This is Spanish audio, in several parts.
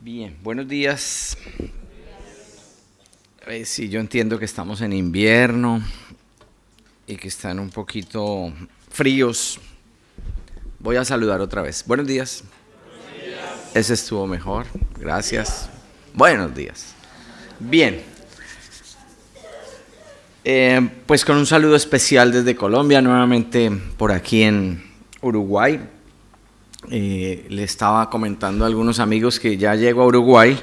Bien, buenos días. Sí, yo entiendo que estamos en invierno y que están un poquito fríos. Voy a saludar otra vez. Buenos días. Buenos días. Ese estuvo mejor. Gracias. Buenos días. Bien. Pues con un saludo especial desde Colombia, nuevamente por aquí en Uruguay. Le estaba comentando a algunos amigos que ya llego a Uruguay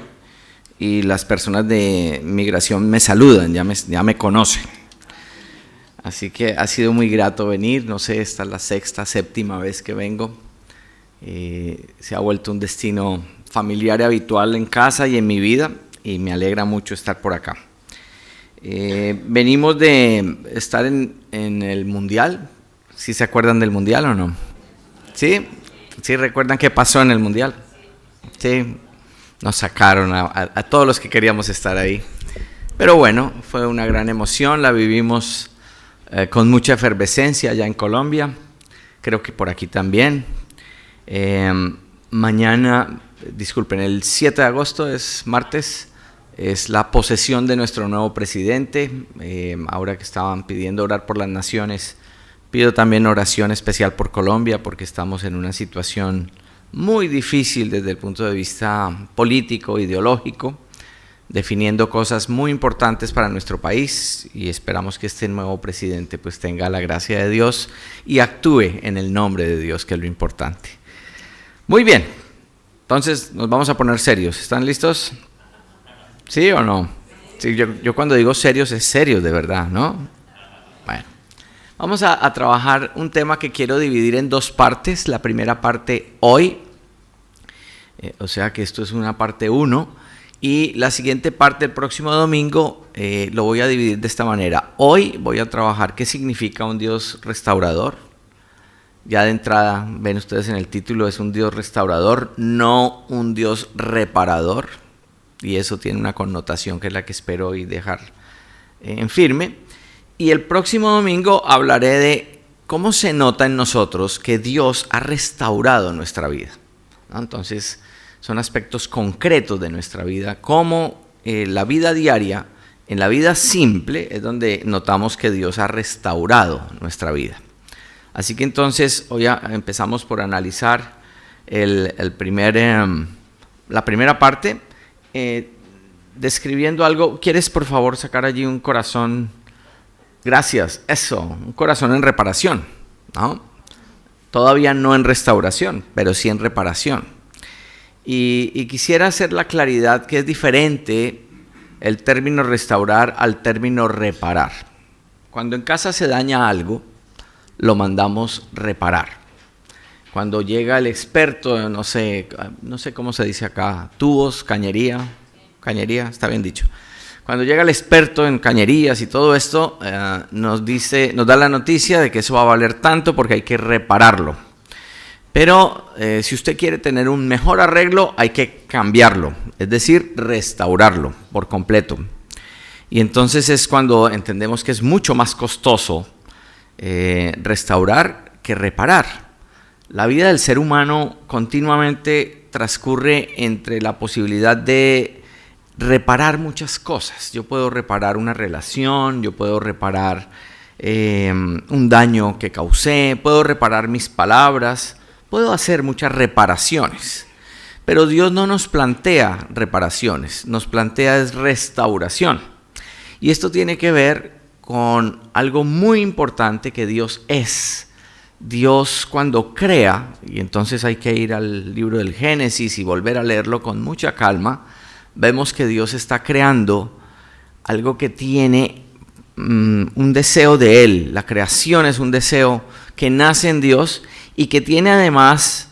y las personas de migración me saludan, ya me conocen. Así que ha sido muy grato venir, no sé, esta es la sexta, séptima vez que vengo. Se ha vuelto un destino familiar y habitual en casa y en mi vida y me alegra mucho estar por acá. Venimos de estar en el Mundial. ¿Sí se acuerdan del Mundial o no? ¿Sí? ¿Sí recuerdan qué pasó en el Mundial? Sí, nos sacaron a todos los que queríamos estar ahí. Pero bueno, fue una gran emoción, la vivimos con mucha efervescencia allá en Colombia, creo que por aquí también. Mañana, disculpen, el 7 de agosto es martes, es la posesión de nuestro nuevo presidente. Ahora que estaban pidiendo orar por las naciones, pido también oración especial por Colombia porque estamos en una situación muy difícil desde el punto de vista político, ideológico, definiendo cosas muy importantes para nuestro país y esperamos que este nuevo presidente pues tenga la gracia de Dios y actúe en el nombre de Dios, que es lo importante. Muy bien, entonces nos vamos a poner serios. ¿Están listos? ¿Sí o no? Sí, yo cuando digo serios es serios de verdad, ¿no? Bueno. Vamos a trabajar un tema que quiero dividir en dos partes. La primera parte hoy, o sea que esto es una parte 1, y la siguiente parte el próximo domingo lo voy a dividir de esta manera. Hoy voy a trabajar qué significa un Dios restaurador. Ya de entrada, ven ustedes en el título, es un Dios restaurador, no un Dios reparador, y eso tiene una connotación que es la que espero hoy dejar en firme. Y el próximo domingo hablaré de cómo se nota en nosotros que Dios ha restaurado nuestra vida, ¿no? Entonces, son aspectos concretos de nuestra vida, como la vida diaria, en la vida simple, es donde notamos que Dios ha restaurado nuestra vida. Así que entonces, hoy empezamos por analizar la primera parte, describiendo algo. ¿Quieres, por favor, sacar allí un corazón? Gracias, eso, un corazón en reparación, ¿no? Todavía no en restauración, pero sí en reparación. Y quisiera hacer la claridad que es diferente el término restaurar al término reparar. Cuando en casa se daña algo, lo mandamos reparar. Cuando llega el experto, no sé cómo se dice acá, tubos, cañería, está bien dicho. Cuando llega el experto en cañerías y todo esto, nos da la noticia de que eso va a valer tanto porque hay que repararlo. Pero si usted quiere tener un mejor arreglo, hay que cambiarlo, es decir, restaurarlo por completo. Y entonces es cuando entendemos que es mucho más costoso restaurar que reparar. La vida del ser humano continuamente transcurre entre la posibilidad de reparar muchas cosas. Yo puedo reparar una relación, yo puedo reparar un daño que causé, puedo reparar mis palabras, puedo hacer muchas reparaciones. Pero Dios no nos plantea reparaciones, nos plantea es restauración. Y esto tiene que ver con algo muy importante que Dios es. Dios cuando crea, y entonces hay que ir al libro del Génesis y volver a leerlo con mucha calma, vemos que Dios está creando algo que tiene un deseo de Él. La creación es un deseo que nace en Dios y que tiene además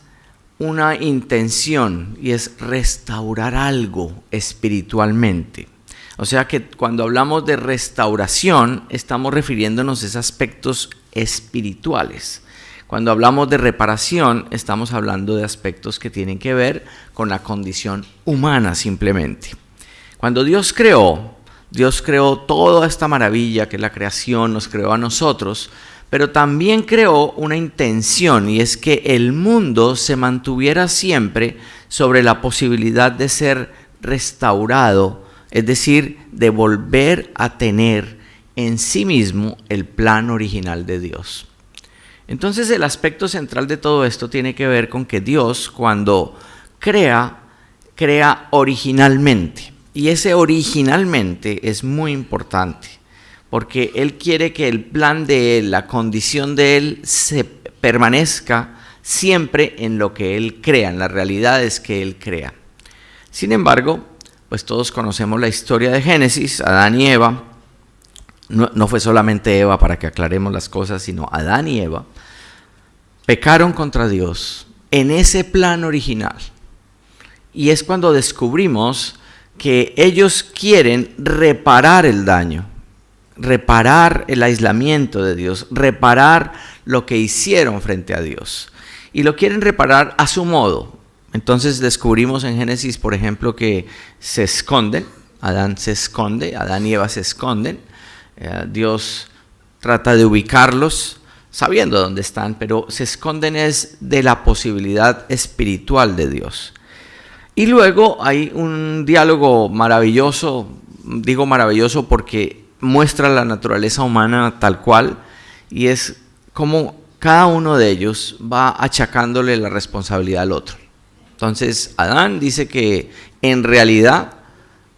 una intención, y es restaurar algo espiritualmente. O sea que cuando hablamos de restauración, estamos refiriéndonos a esos aspectos espirituales. Cuando hablamos de reparación, estamos hablando de aspectos que tienen que ver con la condición humana simplemente. Cuando Dios creó toda esta maravilla que es la creación, nos creó a nosotros pero también creó una intención, y es que el mundo se mantuviera siempre sobre la posibilidad de ser restaurado, es decir, de volver a tener en sí mismo el plan original de Dios. Entonces el aspecto central de todo esto tiene que ver con que Dios, cuando crea originalmente, y ese originalmente es muy importante, porque Él quiere que el plan de Él, la condición de Él, se permanezca siempre en lo que Él crea, en las realidades que Él crea. Sin embargo, pues todos conocemos la historia de Génesis, Adán y Eva. No fue solamente Eva, para que aclaremos las cosas, sino Adán y Eva pecaron contra Dios en ese plan original. Y es cuando descubrimos que ellos quieren reparar el daño, reparar el aislamiento de Dios, reparar lo que hicieron frente a Dios. Y lo quieren reparar a su modo. Entonces descubrimos en Génesis, por ejemplo, que se esconden. Adán y Eva se esconden. Dios trata de ubicarlos sabiendo dónde están, pero se esconden es de la posibilidad espiritual de Dios. Y luego hay un diálogo maravilloso, digo maravilloso porque muestra la naturaleza humana tal cual, y es como cada uno de ellos va achacándole la responsabilidad al otro. Entonces Adán dice que en realidad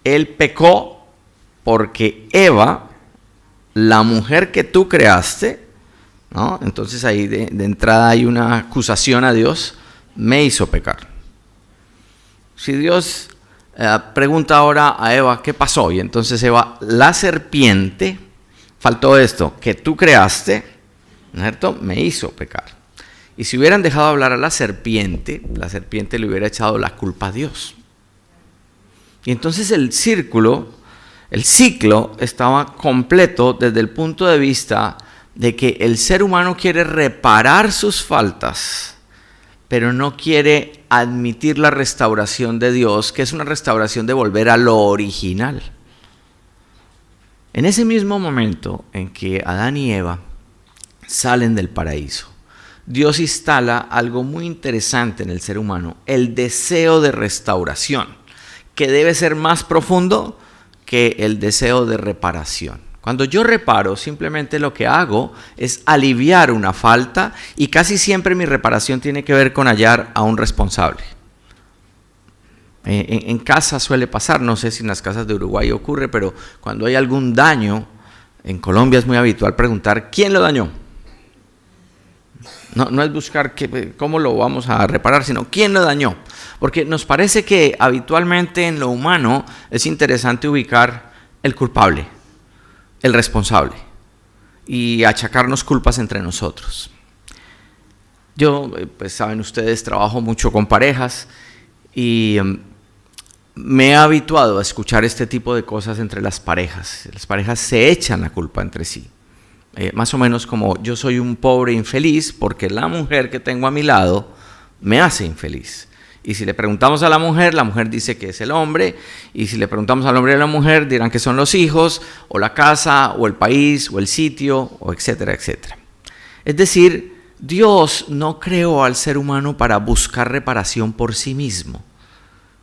él pecó porque Eva, la mujer que tú creaste, ¿no? Entonces ahí de entrada hay una acusación a Dios, me hizo pecar. Si Dios pregunta ahora a Eva, ¿qué pasó? Y entonces Eva, la serpiente, faltó esto, que tú creaste, ¿no es cierto?, me hizo pecar. Y si hubieran dejado hablar a la serpiente le hubiera echado la culpa a Dios. Y entonces el ciclo estaba completo desde el punto de vista de que el ser humano quiere reparar sus faltas, pero no quiere admitir la restauración de Dios, que es una restauración de volver a lo original. En ese mismo momento en que Adán y Eva salen del paraíso, Dios instala algo muy interesante en el ser humano, el deseo de restauración, que debe ser más profundo que el deseo de reparación. Cuando yo reparo, simplemente lo que hago es aliviar una falta, y casi siempre mi reparación tiene que ver con hallar a un responsable. En casa suele pasar, no sé si en las casas de Uruguay ocurre, pero cuando hay algún daño, en Colombia es muy habitual preguntar, ¿quién lo dañó? No es buscar cómo lo vamos a reparar, sino quién lo dañó. Porque nos parece que habitualmente en lo humano es interesante ubicar el culpable, el responsable, y achacarnos culpas entre nosotros. Yo, pues saben ustedes, trabajo mucho con parejas y me he habituado a escuchar este tipo de cosas entre las parejas. Las parejas se echan la culpa entre sí. Más o menos como yo soy un pobre infeliz porque la mujer que tengo a mi lado me hace infeliz. Y si le preguntamos a la mujer dice que es el hombre, y si le preguntamos al hombre y a la mujer dirán que son los hijos, o la casa, o el país, o el sitio, o etcétera, etcétera. Es decir, Dios no creó al ser humano para buscar reparación por sí mismo.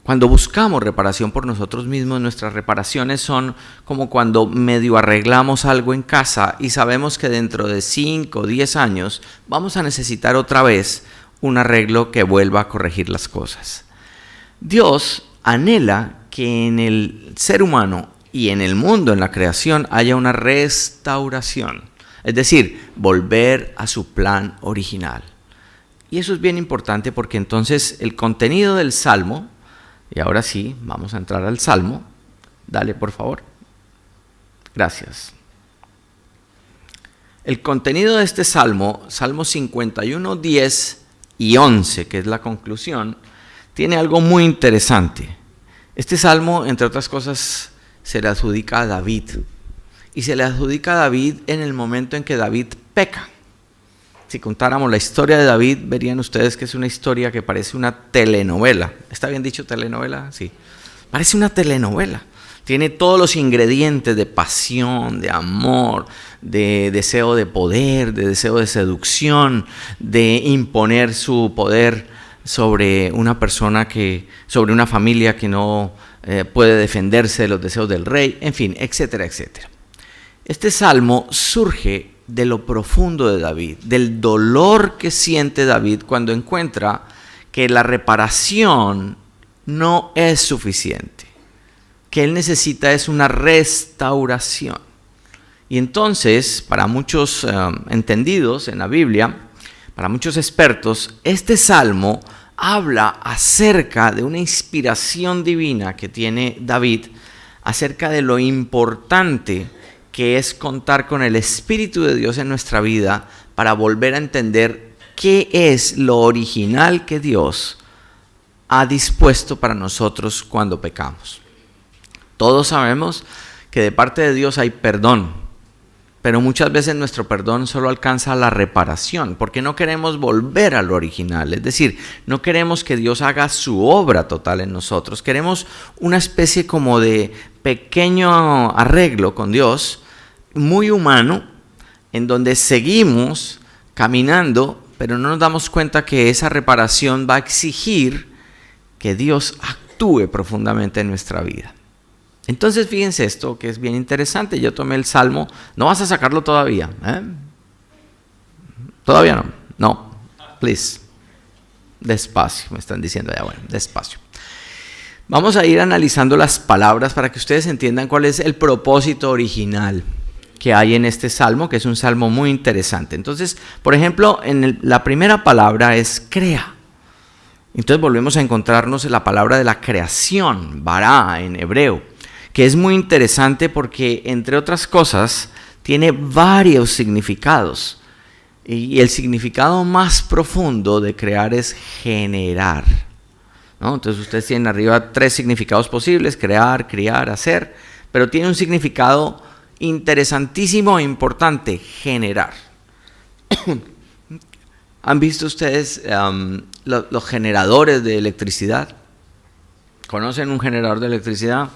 Cuando buscamos reparación por nosotros mismos, nuestras reparaciones son como cuando medio arreglamos algo en casa y sabemos que dentro de 5 o 10 años vamos a necesitar otra vez un arreglo que vuelva a corregir las cosas. Dios anhela que en el ser humano y en el mundo, en la creación, haya una restauración. Es decir, volver a su plan original. Y eso es bien importante porque entonces el contenido del Salmo, y ahora sí, vamos a entrar al Salmo. Dale, por favor. Gracias. El contenido de este Salmo, Salmo 51, 10 y 11, que es la conclusión, tiene algo muy interesante. Este Salmo, entre otras cosas, se le adjudica a David. Y se le adjudica a David en el momento en que David peca. Si contáramos la historia de David, verían ustedes que es una historia que parece una telenovela. ¿Está bien dicho telenovela? Sí. Parece una telenovela. Tiene todos los ingredientes de pasión, de amor, de deseo de poder, de deseo de seducción, de imponer su poder sobre una persona sobre una familia que no puede defenderse de los deseos del rey, en fin, etcétera, etcétera. Este salmo surge de lo profundo de David, del dolor que siente David cuando encuentra que la reparación no es suficiente, que él necesita es una restauración. Y entonces, para muchos entendidos en la Biblia, para muchos expertos, este salmo habla acerca de una inspiración divina que tiene David, acerca de lo importante que es contar con el Espíritu de Dios en nuestra vida para volver a entender qué es lo original que Dios ha dispuesto para nosotros cuando pecamos. Todos sabemos que de parte de Dios hay perdón, pero muchas veces nuestro perdón solo alcanza la reparación, porque no queremos volver a lo original, es decir, no queremos que Dios haga su obra total en nosotros, queremos una especie como de pequeño arreglo con Dios, muy humano, en donde seguimos caminando, pero no nos damos cuenta que esa reparación va a exigir que Dios actúe profundamente en nuestra vida. Entonces fíjense esto que es bien interesante. Yo tomé el salmo, no vas a sacarlo todavía, todavía no, please, despacio, me están diciendo allá, bueno, despacio. Vamos a ir analizando las palabras para que ustedes entiendan cuál es el propósito original que hay en este salmo, que es un salmo muy interesante. Entonces, por ejemplo, la primera palabra es crea. Entonces volvemos a encontrarnos en la palabra de la creación, bará en hebreo, que es muy interesante porque, entre otras cosas, tiene varios significados. Y el significado más profundo de crear es generar, ¿no? Entonces ustedes tienen arriba 3 significados posibles: crear, criar, hacer, pero tiene un significado interesantísimo e importante: generar. ¿Han visto ustedes los generadores de electricidad? ¿Conocen un generador de electricidad?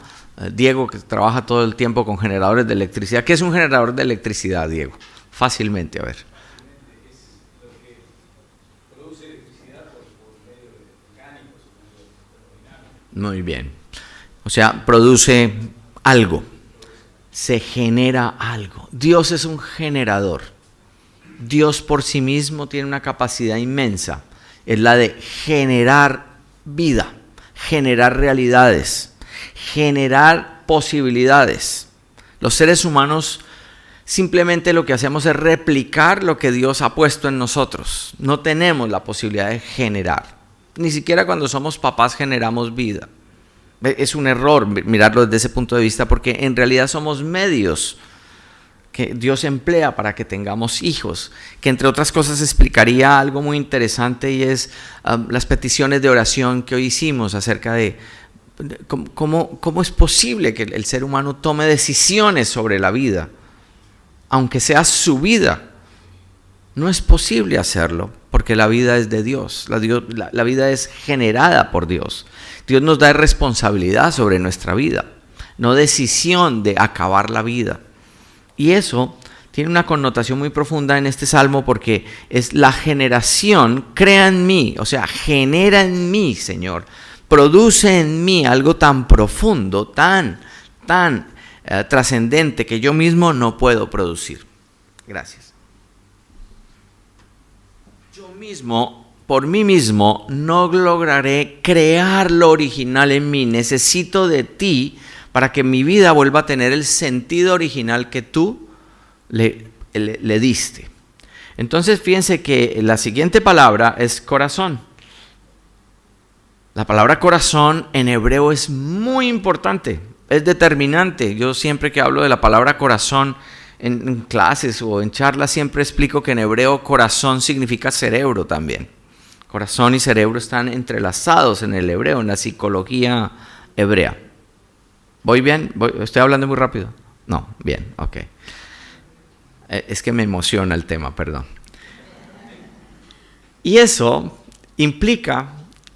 Diego, que trabaja todo el tiempo con generadores de electricidad. ¿Qué es un generador de electricidad, Diego? Fácilmente, a ver. Es lo que produce electricidad por medio de mecánicos. Muy bien. O sea, produce algo. Se genera algo. Dios es un generador. Dios por sí mismo tiene una capacidad inmensa. Es la de generar vida, generar realidades, generar posibilidades. Los seres humanos simplemente lo que hacemos es replicar lo que Dios ha puesto en nosotros. No tenemos la posibilidad de generar. Ni siquiera cuando somos papás generamos vida. Es un error mirarlo desde ese punto de vista, porque en realidad somos medios que Dios emplea para que tengamos hijos, que entre otras cosas explicaría algo muy interesante, y es las peticiones de oración que hoy hicimos acerca de cómo es posible que el ser humano tome decisiones sobre la vida, aunque sea su vida. No es posible hacerlo, porque la vida es de Dios, la vida es generada por Dios. Dios nos da responsabilidad sobre nuestra vida, no decisión de acabar la vida. Y eso tiene una connotación muy profunda en este salmo, porque es la generación. Crea en mí, o sea, genera en mí, Señor. Produce en mí algo tan profundo, tan trascendente, que yo mismo no puedo producir. Gracias. Yo mismo, por mí mismo, no lograré crear lo original en mí. Necesito de ti para que mi vida vuelva a tener el sentido original que tú le diste. Entonces fíjense que la siguiente palabra es corazón. La palabra corazón en hebreo es muy importante, es determinante. Yo siempre que hablo de la palabra corazón en clases o en charlas, siempre explico que en hebreo corazón significa cerebro también. Corazón y cerebro están entrelazados en el hebreo, en la psicología hebrea. ¿Voy bien? ¿Estoy hablando muy rápido? No, bien, ok. Es que me emociona el tema, perdón. Y eso implica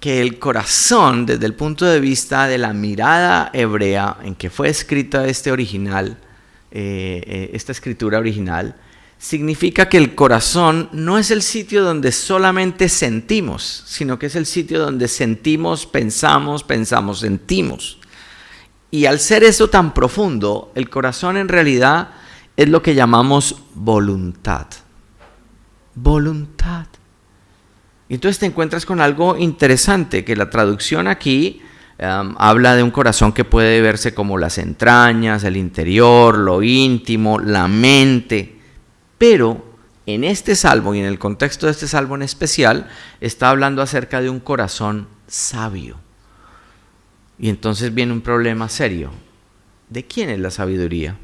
que el corazón, desde el punto de vista de la mirada hebrea en que fue escrita esta escritura original, significa que el corazón no es el sitio donde solamente sentimos, sino que es el sitio donde sentimos, pensamos, sentimos. Y al ser eso tan profundo, el corazón en realidad es lo que llamamos voluntad. Voluntad. Y entonces te encuentras con algo interesante, que la traducción aquí habla de un corazón que puede verse como las entrañas, el interior, lo íntimo, la mente. Pero en este salmo y en el contexto de este salmo en especial, está hablando acerca de un corazón sabio. Y entonces viene un problema serio. ¿De quién es la sabiduría?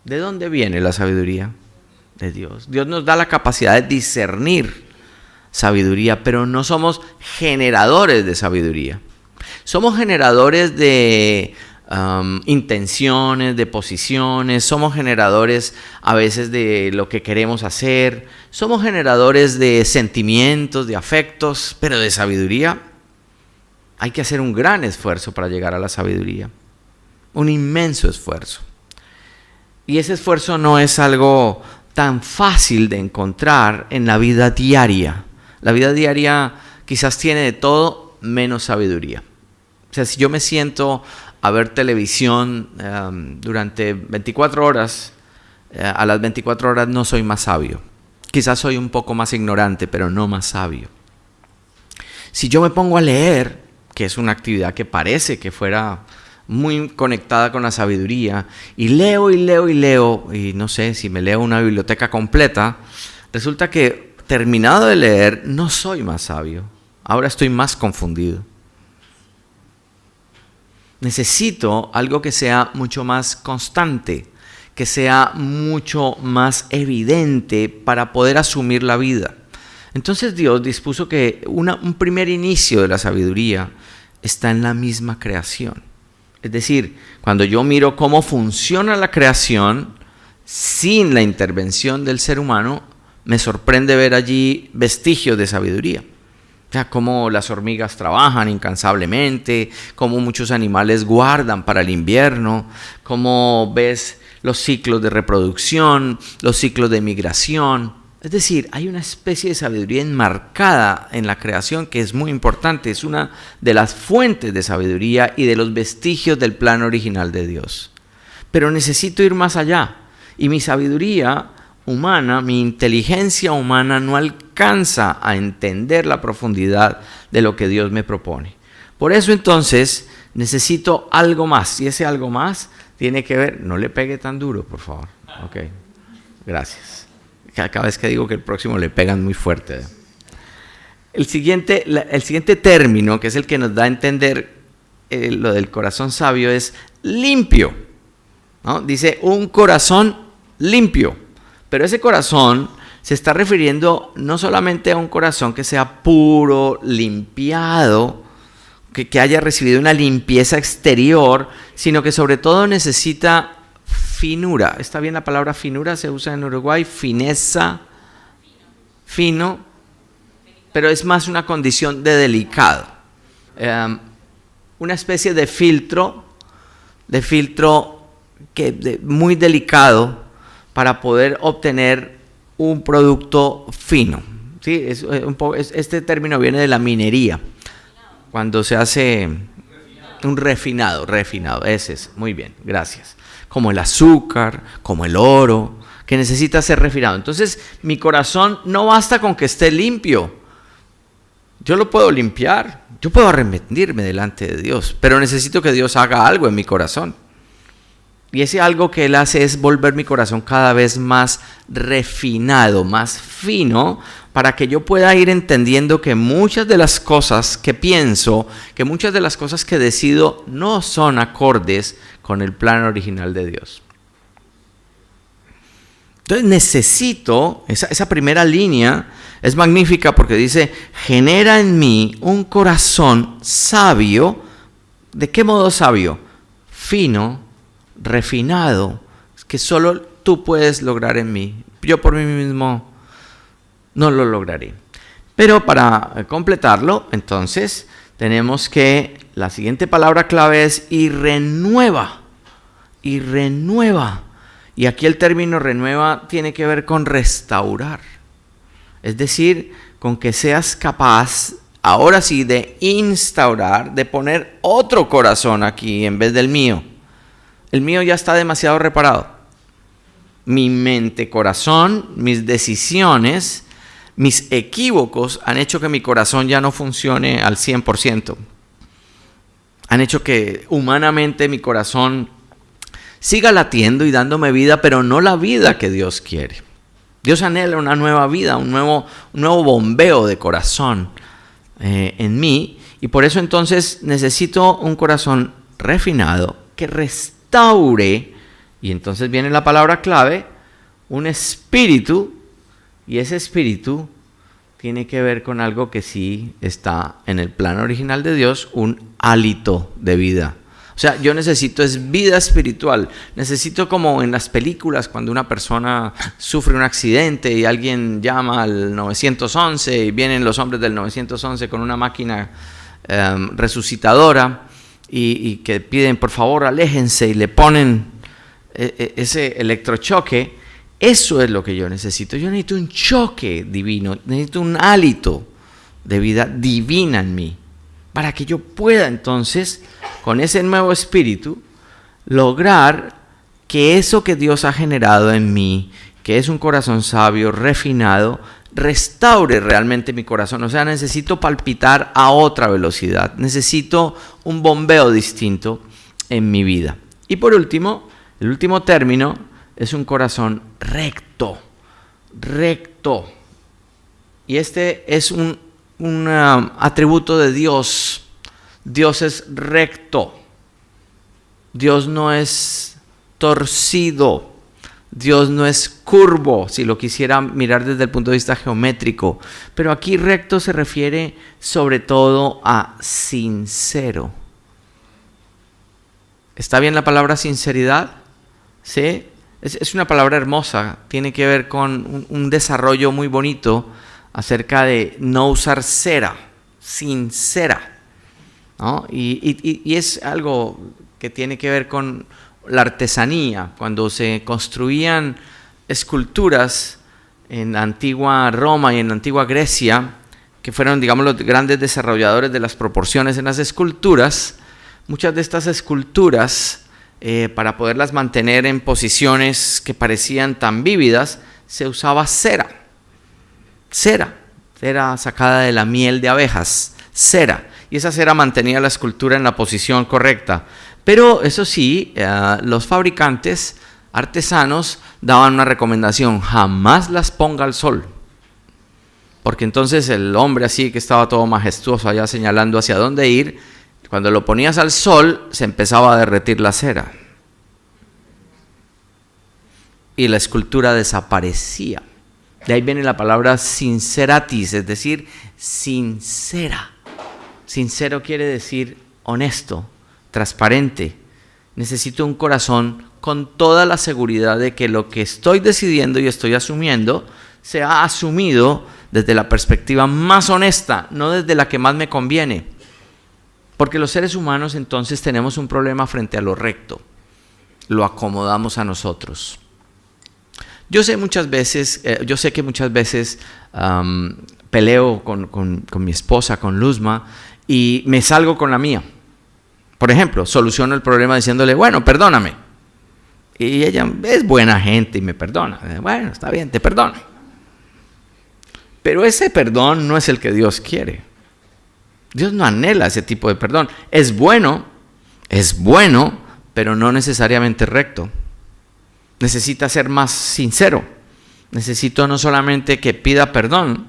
¿De dónde viene la sabiduría? De Dios. Dios nos da la capacidad de discernir sabiduría, pero no somos generadores de sabiduría. Somos generadores de intenciones, de posiciones, somos generadores a veces de lo que queremos hacer, somos generadores de sentimientos, de afectos, pero de sabiduría hay que hacer un gran esfuerzo para llegar a la sabiduría, un inmenso esfuerzo. Y ese esfuerzo no es algo tan fácil de encontrar en la vida diaria. La vida diaria quizás tiene de todo menos sabiduría. O sea, si yo me siento a ver televisión durante 24 horas, a las 24 horas no soy más sabio. Quizás soy un poco más ignorante, pero no más sabio. Si yo me pongo a leer, que es una actividad que parece que fuera muy conectada con la sabiduría, y leo, y no sé, si me leo una biblioteca completa, resulta que terminado de leer, no soy más sabio. Ahora estoy más confundido. Necesito algo que sea mucho más constante, que sea mucho más evidente para poder asumir la vida. Entonces Dios dispuso que un primer inicio de la sabiduría está en la misma creación. Es decir, cuando yo miro cómo funciona la creación sin la intervención del ser humano, me sorprende ver allí vestigios de sabiduría. O sea, cómo las hormigas trabajan incansablemente, cómo muchos animales guardan para el invierno, cómo ves los ciclos de reproducción, los ciclos de migración. Es decir, hay una especie de sabiduría enmarcada en la creación que es muy importante. Es una de las fuentes de sabiduría y de los vestigios del plan original de Dios. Pero necesito ir más allá. Y mi sabiduría humana, mi inteligencia humana no alcanza a entender la profundidad de lo que Dios me propone. Por eso entonces necesito algo más. Y ese algo más tiene que ver, no le pegue tan duro, por favor. Ok, gracias. Cada vez que digo que el próximo le pegan muy fuerte. El siguiente término, que es el que nos da a entender lo del corazón sabio, es limpio, ¿no? Dice un corazón limpio. Pero ese corazón se está refiriendo no solamente a un corazón que sea puro, limpiado, que haya recibido una limpieza exterior, sino que sobre todo necesita finura. ¿Está bien la palabra finura? Se usa en Uruguay, fineza, fino, pero es más una condición de delicado. Una especie de filtro muy delicado para poder obtener un producto fino. ¿Sí? Este término viene de la minería, cuando se hace un refinado, ese es, muy bien, gracias. Como el azúcar, como el oro, que necesita ser refinado. Entonces, mi corazón no basta con que esté limpio. Yo lo puedo limpiar, yo puedo arrepentirme delante de Dios, pero necesito que Dios haga algo en mi corazón. Y ese algo que Él hace es volver mi corazón cada vez más refinado, más fino, para que yo pueda ir entendiendo que muchas de las cosas que pienso, que muchas de las cosas que decido no son acordes con el plan original de Dios. Entonces necesito, esa primera línea es magnífica porque dice, genera en mí un corazón sabio. ¿De qué modo sabio? Fino, refinado, que solo tú puedes lograr en mí. Yo por mí mismo no lo lograré. Pero para completarlo, entonces, tenemos que la siguiente palabra clave es y renueva. Y renueva. Y aquí el término renueva tiene que ver con restaurar. Es decir, con que seas capaz, ahora sí, de instaurar, de poner otro corazón aquí en vez del mío. El mío ya está demasiado reparado. Mi mente, corazón, mis decisiones, mis equívocos han hecho que mi corazón ya no funcione al 100%. Han hecho que humanamente mi corazón siga latiendo y dándome vida, pero no la vida que Dios quiere. Dios anhela una nueva vida, un nuevo bombeo de corazón en mí. Y por eso entonces necesito un corazón refinado que restaure. Y entonces viene la palabra clave, un espíritu. Y ese espíritu tiene que ver con algo que sí está en el plan original de Dios, un hálito de vida. O sea, yo necesito es vida espiritual. Necesito, como en las películas, cuando una persona sufre un accidente y alguien llama al 911 y vienen los hombres del 911 con una máquina resucitadora y que piden, por favor, aléjense, y le ponen ese electrochoque. Eso es lo que yo necesito. Yo necesito un choque divino, necesito un hálito de vida divina en mí, para que yo pueda entonces, con ese nuevo espíritu, lograr que eso que Dios ha generado en mí, que es un corazón sabio, refinado, restaure realmente mi corazón. O sea, necesito palpitar a otra velocidad, necesito un bombeo distinto en mi vida. Y por último, el último término es un corazón recto, recto. Y este es un atributo de Dios. Dios es recto. Dios no es torcido. Dios no es curvo, si lo quisiera mirar desde el punto de vista geométrico. Pero aquí recto se refiere sobre todo a sincero. ¿Está bien la palabra sinceridad? ¿Sí? Es una palabra hermosa, tiene que ver con un desarrollo muy bonito acerca de no usar cera, sincera, ¿no? Y es algo que tiene que ver con la artesanía. Cuando se construían esculturas en la antigua Roma y en la antigua Grecia, que fueron, digamos, los grandes desarrolladores de las proporciones en las esculturas, muchas de estas esculturas, para poderlas mantener en posiciones que parecían tan vívidas, se usaba cera sacada de la miel de abejas, cera, y esa cera mantenía la escultura en la posición correcta. Pero eso sí, los fabricantes artesanos daban una recomendación: jamás las ponga al sol, porque entonces el hombre, así que estaba todo majestuoso allá señalando hacia dónde ir, cuando lo ponías al sol, se empezaba a derretir la cera. Y la escultura desaparecía. De ahí viene la palabra sinceratis, es decir, sincera. Sincero quiere decir honesto, transparente. Necesito un corazón con toda la seguridad de que lo que estoy decidiendo y estoy asumiendo se ha asumido desde la perspectiva más honesta, no desde la que más me conviene. Porque los seres humanos entonces tenemos un problema frente a lo recto. Lo acomodamos a nosotros. Yo sé que muchas veces peleo con mi esposa, con Luzma, y me salgo con la mía. Por ejemplo, soluciono el problema diciéndole, bueno, perdóname. Y ella es buena gente y me perdona. Bueno, está bien, te perdono. Pero ese perdón no es el que Dios quiere. Dios no anhela ese tipo de perdón. Es bueno, pero no necesariamente recto. Necesita ser más sincero. Necesito no solamente que pida perdón,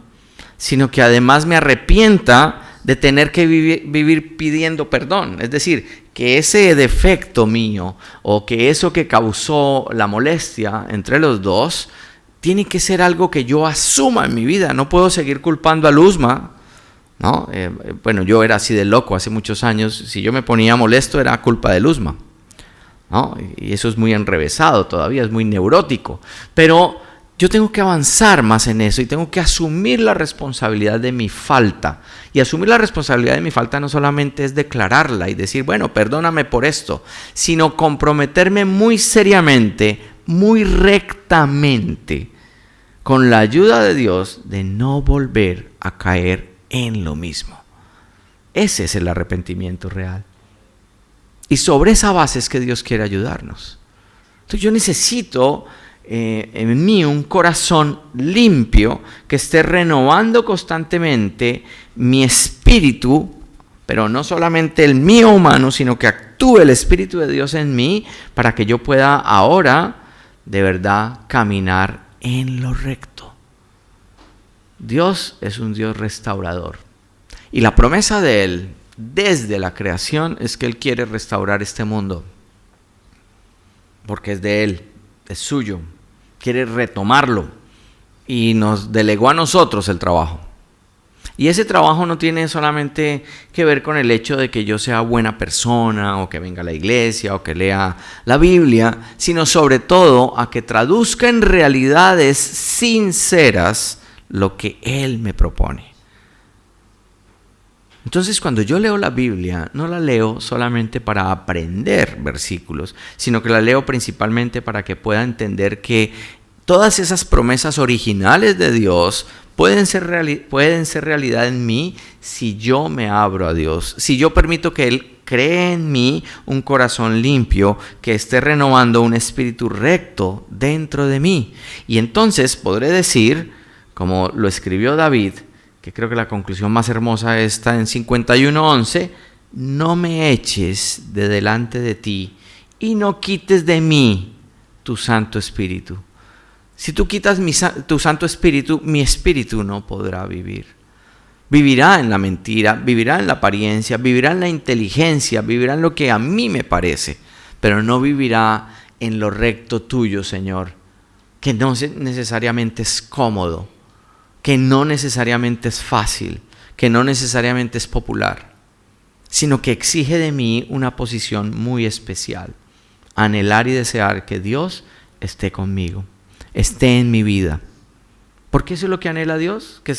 sino que además me arrepienta de tener que vivir pidiendo perdón. Es decir, que ese defecto mío o que eso que causó la molestia entre los dos tiene que ser algo que yo asuma en mi vida. No puedo seguir culpando a Luzma, ¿no? Bueno, yo era así de loco hace muchos años. Si yo me ponía molesto era culpa de Luzma, ¿no? Y eso es muy enrevesado todavía, es muy neurótico. Pero yo tengo que avanzar más en eso y tengo que asumir la responsabilidad de mi falta. Y asumir la responsabilidad de mi falta no solamente es declararla y decir, bueno, perdóname por esto, sino comprometerme muy seriamente, muy rectamente, con la ayuda de Dios, de no volver a caer en lo mismo. Ese es el arrepentimiento real. Y sobre esa base es que Dios quiere ayudarnos. Entonces yo necesito en mí un corazón limpio que esté renovando constantemente mi espíritu, pero no solamente el mío humano, sino que actúe el Espíritu de Dios en mí para que yo pueda ahora de verdad caminar en lo recto. Dios es un Dios restaurador. Y la promesa de Él desde la creación es que Él quiere restaurar este mundo. Porque es de Él, es suyo. Quiere retomarlo. Y nos delegó a nosotros el trabajo. Y ese trabajo no tiene solamente que ver con el hecho de que yo sea buena persona, o que venga a la iglesia, o que lea la Biblia, sino sobre todo a que traduzca en realidades sinceras lo que Él me propone. Entonces, cuando yo leo la Biblia, no la leo solamente para aprender versículos, sino que la leo principalmente para que pueda entender que todas esas promesas originales de Dios pueden ser realidad en mí si yo me abro a Dios, si yo permito que Él cree en mí un corazón limpio, que esté renovando un espíritu recto dentro de mí. Y entonces podré decir, como lo escribió David, que creo que la conclusión más hermosa está en 51:11, no me eches de delante de ti y no quites de mí tu Santo Espíritu. Si tú quitas tu Santo Espíritu, mi espíritu no podrá vivir. Vivirá en la mentira, vivirá en la apariencia, vivirá en la inteligencia, vivirá en lo que a mí me parece, pero no vivirá en lo recto tuyo, Señor, que no necesariamente es cómodo, que no necesariamente es fácil, que no necesariamente es popular, sino que exige de mí una posición muy especial, anhelar y desear que Dios esté conmigo, esté en mi vida. Porque eso es lo que anhela Dios, que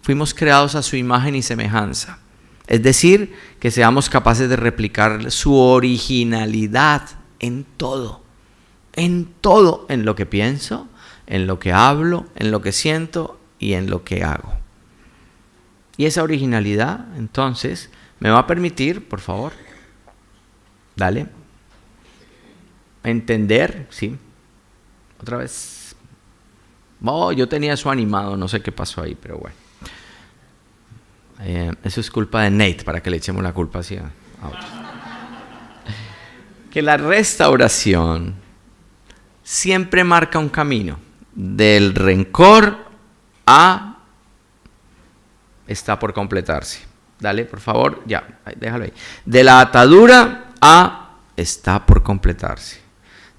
fuimos creados a su imagen y semejanza. Es decir, que seamos capaces de replicar su originalidad en todo, en lo que pienso, en lo que hablo, en lo que siento y en lo que hago. Y esa originalidad, entonces, me va a permitir, por favor, dale, entender, ¿sí? Otra vez. Oh, yo tenía eso animado, no sé qué pasó ahí, pero bueno. Eso es culpa de Nate, para que le echemos la culpa así a otros. Que la restauración siempre marca un camino. Del rencor a está por completarse. Dale, por favor, ya, déjalo ahí. De la atadura a está por completarse.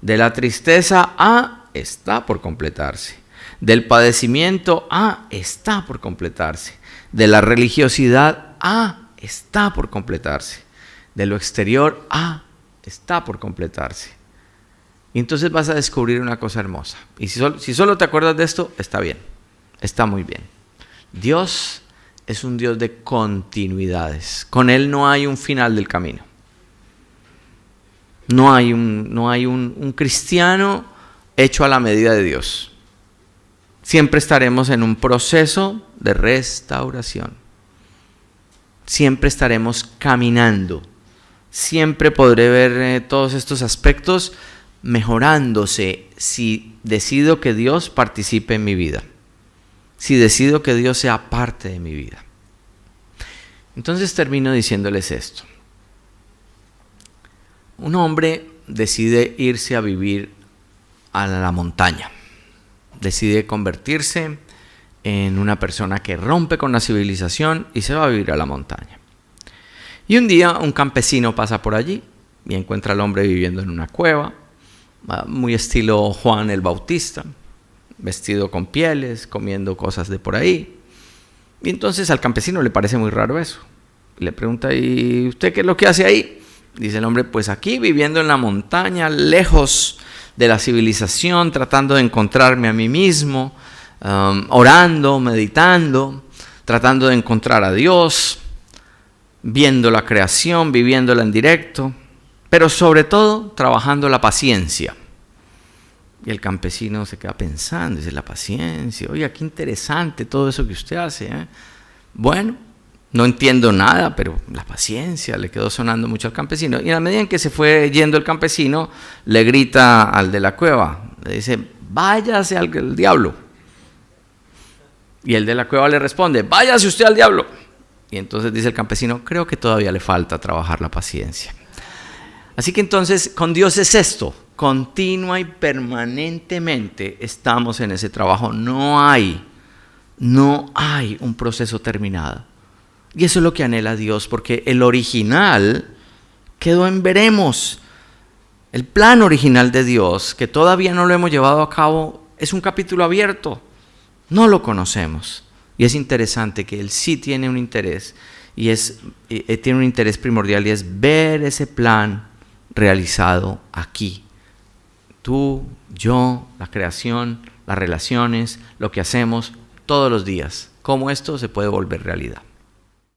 De la tristeza a está por completarse. Del padecimiento a está por completarse. De la religiosidad a está por completarse. De lo exterior a está por completarse. Y entonces vas a descubrir una cosa hermosa. Y si solo te acuerdas de esto, está bien. Está muy bien. Dios es un Dios de continuidades. Con Él no hay un final del camino. No hay un cristiano hecho a la medida de Dios. Siempre estaremos en un proceso de restauración. Siempre estaremos caminando. Siempre podré ver todos estos aspectos mejorándose si decido que Dios participe en mi vida, si decido que Dios sea parte de mi vida. Entonces termino diciéndoles esto. Un hombre decide irse a vivir a la montaña, decide convertirse en una persona que rompe con la civilización y se va a vivir a la montaña. Y un día un campesino pasa por allí y encuentra al hombre viviendo en una cueva, muy estilo Juan el Bautista, vestido con pieles, comiendo cosas de por ahí. Y entonces al campesino le parece muy raro eso. Le pregunta, ¿y usted qué es lo que hace ahí? Dice el hombre, pues aquí viviendo en la montaña, lejos de la civilización, tratando de encontrarme a mí mismo, orando, meditando, tratando de encontrar a Dios, viendo la creación, viviéndola en directo, pero sobre todo trabajando la paciencia. Y el campesino se queda pensando, dice, la paciencia, oiga, qué interesante todo eso que usted hace, ¿eh? Bueno, no entiendo nada, pero la paciencia le quedó sonando mucho al campesino. Y a la medida en que se fue yendo el campesino, le grita al de la cueva, le dice, váyase al diablo. Y el de la cueva le responde, váyase usted al diablo. Y entonces dice el campesino, creo que todavía le falta trabajar la paciencia. Así que entonces con Dios es esto, continua y permanentemente estamos en ese trabajo. No hay un proceso terminado. Y eso es lo que anhela Dios, porque el original quedó en veremos. El plan original de Dios, que todavía no lo hemos llevado a cabo, es un capítulo abierto. No lo conocemos. Y es interesante que Él sí tiene un interés, y tiene un interés primordial, y es ver ese plan realizado aquí. Tú, yo, la creación, las relaciones, lo que hacemos todos los días. Cómo esto se puede volver realidad.